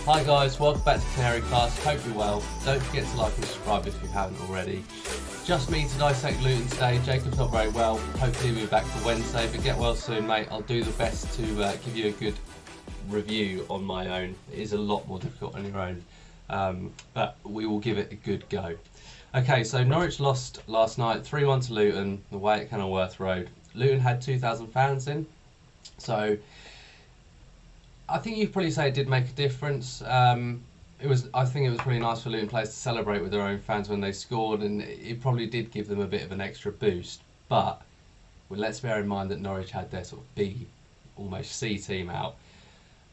Hi guys, welcome back to Canary Class, hope you're well. Don't forget to like and subscribe if you haven't already. Just me to dissect Luton today. Jacob's not very well, hopefully we'll be back for Wednesday, but get well soon mate. I'll do the best to give you a good review on my own. It is a lot more difficult on your own, but we will give it a good go. Okay, so Norwich lost last night 3-1 to Luton, away at Kenilworth Road. Luton had 2,000 fans in, so I think you'd probably say it did make a difference. I think it was pretty nice for Luton players to celebrate with their own fans when they scored, and it probably did give them a bit of an extra boost. But let's bear in mind that Norwich had their sort of B, almost C team out.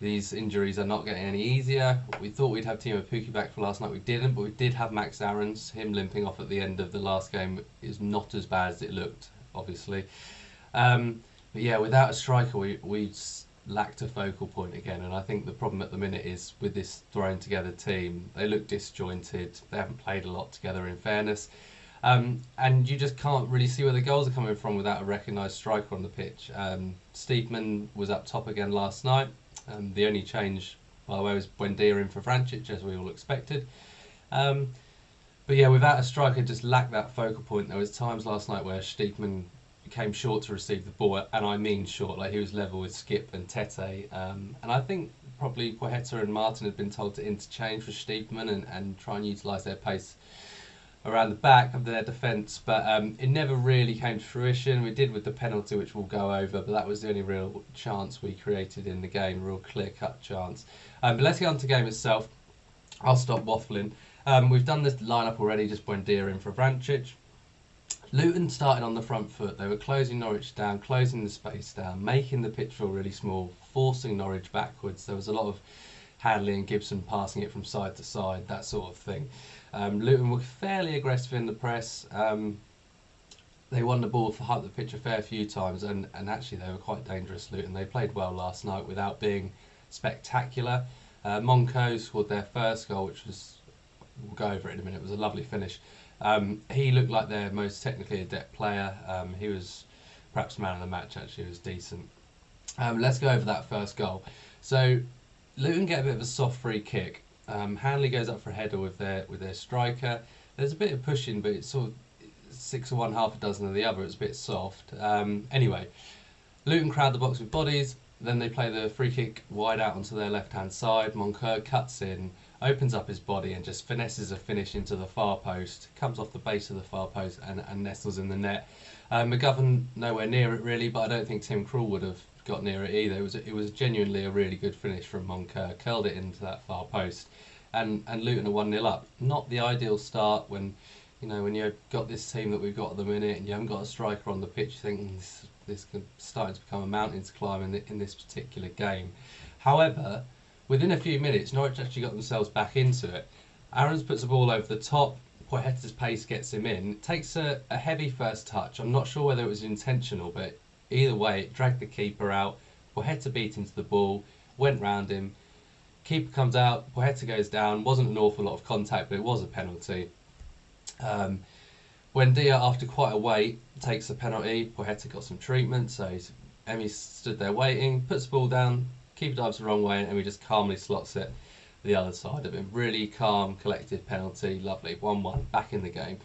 These injuries are not getting any easier. We thought we'd have Timo Pukki back for last night. We didn't, but we did have Max Aarons. Him limping off at the end of the last game is not as bad as it looked, obviously. But yeah, without a striker, we lacked a focal point again, and I think the problem at the minute is with this thrown together team, they look disjointed, they haven't played a lot together in fairness, and you just can't really see where the goals are coming from without a recognised striker on the pitch. Steepman was up top again last night, and the only change, by the way, was Buendia in for Vrancic, as we all expected. But yeah, without a striker, just lacked that focal point. There was times last night where Steepman came short to receive the ball, and I mean short, like he was level with Skip and Tete, and I think probably Quaheta and Martin had been told to interchange for Steepman and try and utilise their pace around the back of their defence, but it never really came to fruition. We did with the penalty, which we'll go over, but that was the only real chance we created in the game, real clear-cut chance. But let's get on to the game itself. I'll stop waffling. We've done this lineup already, just Buendia in for Vrancic. Luton started on the front foot. They were closing Norwich down, closing the space down, making the pitch feel really small, forcing Norwich backwards. There was a lot of Hadley and Gibson passing it from side to side, that sort of thing. Luton were fairly aggressive in the press. They won the ball for half the pitch a fair few times, and actually they were quite dangerous, Luton. They played well last night without being spectacular. Monco scored their first goal, which was, we'll go over it in a minute, it was a lovely finish. He looked like their most technically adept player. He was perhaps man of the match, actually. He was decent. Let's go over that first goal. So Luton get a bit of a soft free kick. Hanley goes up for a header with their striker. There's a bit of pushing, but it's sort of 6 of one, half a dozen of the other. It's a bit soft. Anyway, Luton crowd the box with bodies. Then they play the free kick wide out onto their left-hand side. Moncur cuts in, opens up his body and just finesses a finish into the far post, comes off the base of the far post and nestles in the net. McGovern nowhere near it really, but I don't think Tim Krul would have got near it either. It was genuinely a really good finish from Moncur, curled it into that far post, and Luton are 1-0 up. Not the ideal start when you've got this team that we've got at the minute and you haven't got a striker on the pitch. You think this is starting to become a mountain to climb in this particular game. However, within a few minutes, Norwich actually got themselves back into it. Aarons puts the ball over the top. Quaheta's pace gets him in. It takes a heavy first touch. I'm not sure whether it was intentional, but either way, it dragged the keeper out. Quaheta beat into the ball, went round him. Keeper comes out, Quaheta goes down. Wasn't an awful lot of contact, but it was a penalty. Buendia, after quite a wait, takes the penalty. Quaheta got some treatment, so Emi stood there waiting, puts the ball down. Keeper dives the wrong way and we just calmly slots it the other side of him. Really calm, collected penalty, lovely. 1-1, back in the game.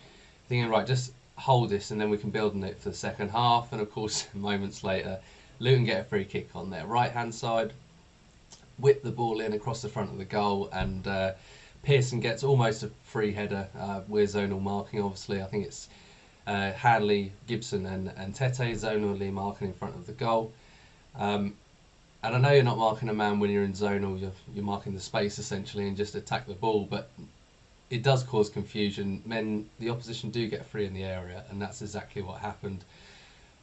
Thinking, right, just hold this and then we can build on it for the second half. And of course, moments later, Luton get a free kick on their right-hand side, whip the ball in across the front of the goal, and Pearson gets almost a free header. We're zonal marking, obviously. I think it's Hadley, Gibson and Tete zonally marking in front of the goal. And I know you're not marking a man when you're in zonal, you're marking the space essentially and just attack the ball, but it does cause confusion. The opposition do get free in the area, and that's exactly what happened.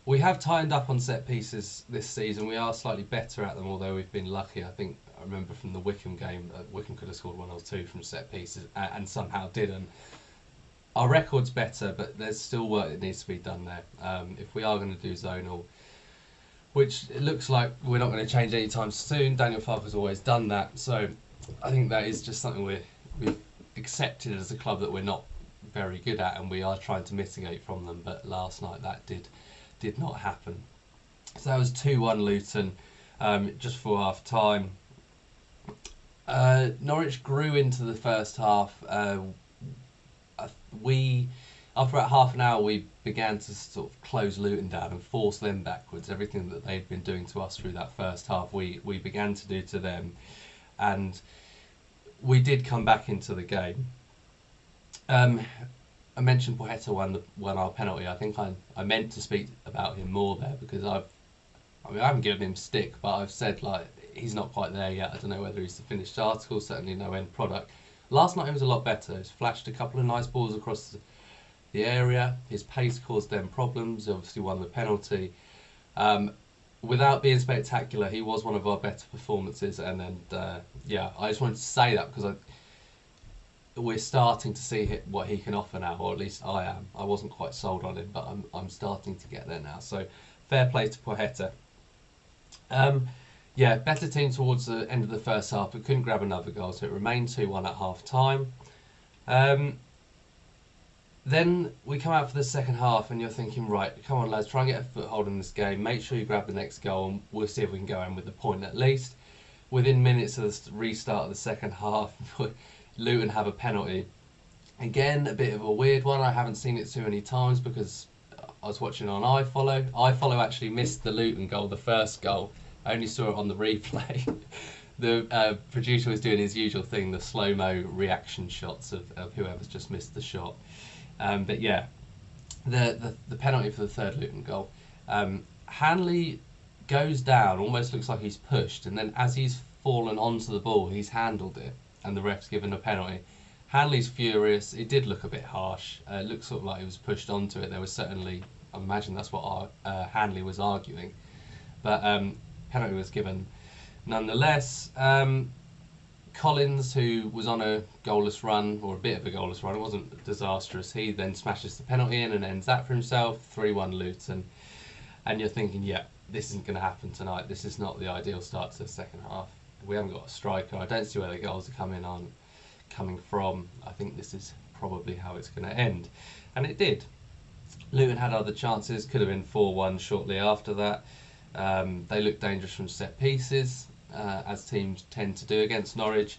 We have tightened up on set pieces this season. We are slightly better at them, although we've been lucky. I remember from the Wycombe game, Wycombe could have scored 1 or 2 from set pieces and somehow didn't. Our record's better, but there's still work that needs to be done there. If we are going to do zonal, which it looks like we're not going to change anytime soon. Daniel Farker's always done that, so I think that is just something we've accepted as a club that we're not very good at, and we are trying to mitigate from them. But last night that did not happen. So that was 2-1 Luton just for half time. Norwich grew into the first half. We After about half an hour, we began to sort of close Luton down and force them backwards. Everything that they'd been doing to us through that first half, we began to do to them, and we did come back into the game. I mentioned Poeta won our penalty. I think I meant to speak about him more there because I haven't given him stick, but I've said like he's not quite there yet. I don't know whether he's the finished article. Certainly no end product. Last night he was a lot better. He's flashed a couple of nice balls across the area. His pace caused them problems. He obviously won the penalty. Without being spectacular, he was one of our better performances. And yeah, I just wanted to say that because we're starting to see what he can offer now, or at least I am. I wasn't quite sold on him, but I'm starting to get there now. So fair play to Poeta. Yeah, better team towards the end of the first half, but couldn't grab another goal, so it remained 2-1 at half time. Then we come out for the second half, and you're thinking, right, come on lads, try and get a foothold in this game, make sure you grab the next goal, and we'll see if we can go in with the point at least. Within minutes of the restart of the second half, Luton have a penalty. Again, a bit of a weird one. I haven't seen it too many times because I was watching on iFollow. iFollow actually missed the Luton goal, the first goal. I only saw it on the replay. The producer was doing his usual thing, the slow-mo reaction shots of whoever's just missed the shot. But yeah, the penalty for the third Luton goal. Hanley goes down, almost looks like he's pushed, and then as he's fallen onto the ball, he's handled it, and the ref's given a penalty. Hanley's furious. It did look a bit harsh. It looked sort of like he was pushed onto it. There was certainly, I imagine that's what Hanley was arguing. But penalty was given nonetheless. Collins, who was on a goalless run, or a bit of a goalless run, it wasn't disastrous, he then smashes the penalty in and ends that for himself, 3-1 Luton. And you're thinking, yeah, this isn't going to happen tonight. This is not the ideal start to the second half. We haven't got a striker. I don't see where the goals are coming from. I think this is probably how it's going to end. And it did. Luton had other chances, could have been 4-1 shortly after that. They looked dangerous from set pieces, as teams tend to do against Norwich.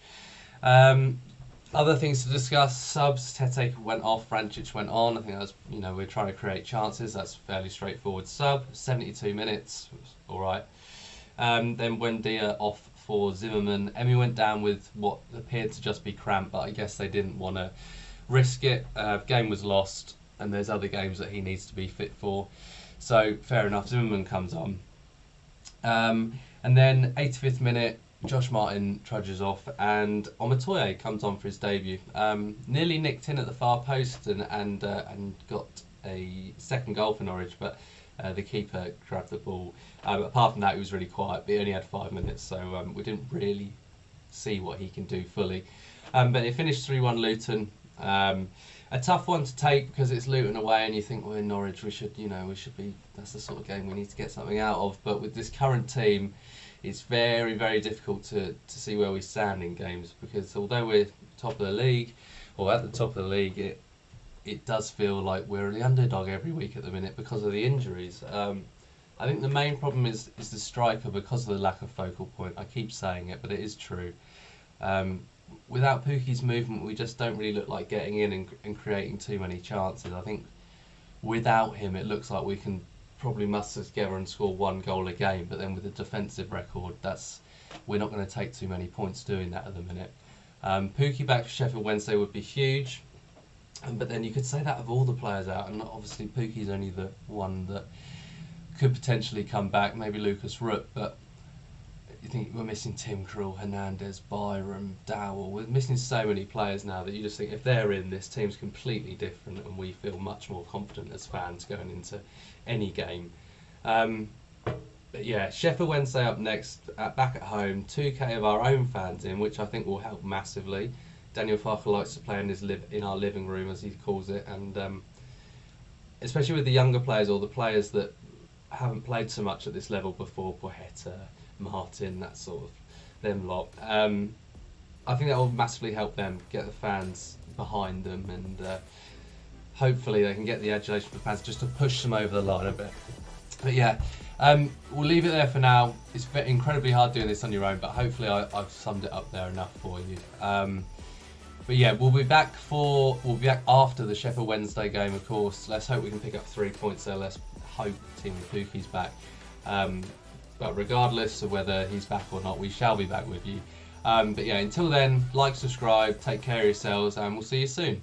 Other things to discuss: subs. Tete went off, Vrancic went on. I think that's, we're trying to create chances. That's fairly straightforward. Sub, 72 minutes, all right. Then Buendia off for Zimmerman. Emi went down with what appeared to just be cramp, but I guess they didn't want to risk it. Game was lost, and there's other games that he needs to be fit for. So fair enough. Zimmerman comes on. And then 85th minute, Josh Martin trudges off, and Omatoye comes on for his debut. Nearly nicked in at the far post and got a second goal for Norwich, but the keeper grabbed the ball. Apart from that, he was really quiet, but he only had 5 minutes, so we didn't really see what he can do fully. But it finished 3-1 Luton. A tough one to take because it's Luton away, and you think, well, in Norwich we should be. That's the sort of game we need to get something out of. But with this current team, it's very, very difficult to see where we stand in games, because although we're top of the league, or at the top of the league, it does feel like we're the underdog every week at the minute because of the injuries. I think the main problem is the striker, because of the lack of focal point. I keep saying it, but it is true. Without Pukki's movement, we just don't really look like getting in and creating too many chances. I think without him, it looks like we can probably muster together and score 1 goal a game, but then with a defensive record, we're not going to take too many points doing that at the minute. Pukki back for Sheffield Wednesday would be huge, but then you could say that of all the players out, and obviously Pukki's only the one that could potentially come back, maybe Lucas Rook, but you think we're missing Tim Krul, Hernandez, Byram, Dowell. We're missing so many players now that you just think if they're in, this team's completely different, and we feel much more confident as fans going into any game. But yeah, Sheffield Wednesday up next, back at home, 2k of our own fans in, which I think will help massively. Daniel Farker likes to play in our living room, as he calls it, and especially with the younger players, or the players that haven't played so much at this level before, Poeta, Martin, that sort of them lot. I think that will massively help them get the fans behind them, and hopefully they can get the adulation from the fans just to push them over the line a bit. But yeah, We'll leave it there for now. It's incredibly hard doing this on your own, but hopefully I've summed it up there enough for you. But yeah, we'll be back after the Sheffield Wednesday game, of course. Let's hope we can pick up 3 points there. Let's hope Team Pukki's back. But regardless of whether he's back or not, we shall be back with you. But yeah, until then, like, subscribe, take care of yourselves, and we'll see you soon.